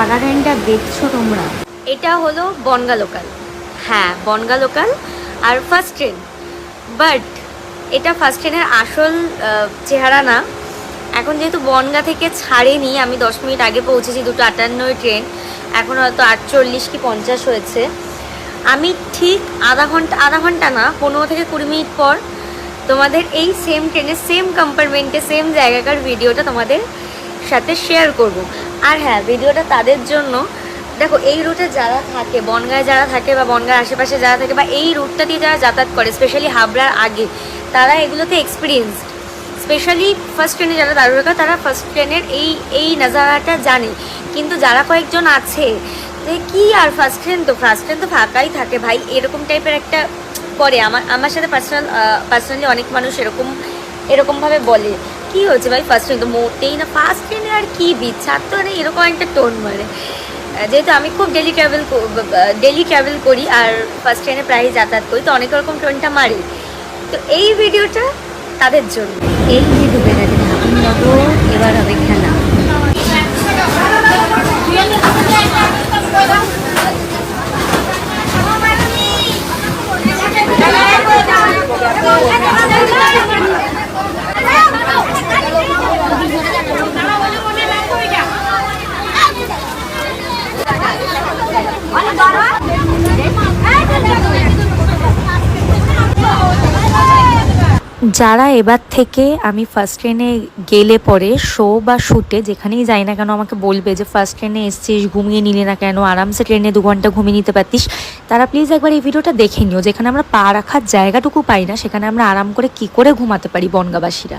ফারা ট্রেনটা দেখছো তোমরা, এটা হলো বনগাঁ লোকাল। হ্যাঁ, বনগাঁ লোকাল আর ফার্স্ট ট্রেন। বাট এটা ফার্স্ট ট্রেনের আসল চেহারা না। এখন যেহেতু বনগাঁ থেকে ছাড়েনি, আমি 10 মিনিট আগে পৌঁছেছি, 2:58 ট্রেন, এখন হয়তো 48 কি 50 হয়েছে। আমি ঠিক আধা ঘন্টা না, 15 থেকে 20 মিনিট পর তোমাদের এই সেম ট্রেনে, সেম কম্পার্টমেন্টে, সেম জায়গাকার ভিডিওটা তোমাদের সাথে শেয়ার করব। আর হ্যাঁ, ভিডিওটা তাদের জন্য, দেখো এই রুটে যারা থাকে, বনগাঁয় যারা থাকে বা বনগাঁর আশেপাশে যারা থাকে বা এই রুটটা দিয়ে যারা যাতায়াত করে, স্পেশালি হাবড়ার আগে, তারা এগুলোতে এক্সপিরিয়েন্সড। স্পেশালি ফার্স্ট ট্রেনে যারা দারুণা, তারা ফার্স্ট ট্রেনের এই নাজারাটা জানে। কিন্তু যারা কয়েকজন আছে যে কি আর ফার্স্ট ট্রেন তো ফাঁকাই থাকে ভাই, এরকম টাইপের একটা করে। আমার সাথে পার্সোনালি অনেক মানুষ এরকমভাবে বলে, কি হচ্ছে ভাই ফার্স্ট ট্রেন তো মোটেই না, ফার্স্ট ট্রেনে আর কি বিচ্ছার তো নেই, এরকম একটা টোন মারে। যেহেতু আমি খুব ডেলি ট্রাভেল করি আর ফার্স্ট ট্রেনে প্রায় যাতায়াত করি, তো অনেক রকম টোনটা মারে। তো এই ভিডিওটা তাদের জন্য। এই যে ডুবে গেছে ঢাকুন বাবু, এবার হবে খেলা। যারা এবার থেকে আমি ফার্স্ট ট্রেনে গেলে পরে শো বা শ্যুটে যেখানেই যাই না কেন আমাকে বলবে যে ফার্স্ট ট্রেনে এসছিস, ঘুমিয়ে নিলে না কেন, আরামসে ট্রেনে 2 ঘন্টা ঘুমিয়ে নিতে পারতিস, তারা প্লিজ একবার এই ভিডিওটা দেখে নিও। যেখানে আমরা পা রাখার জায়গাটুকু পাই না, সেখানে আমরা আরাম করে কি করে ঘুমাতে পারি বনগাঁবাসীরা।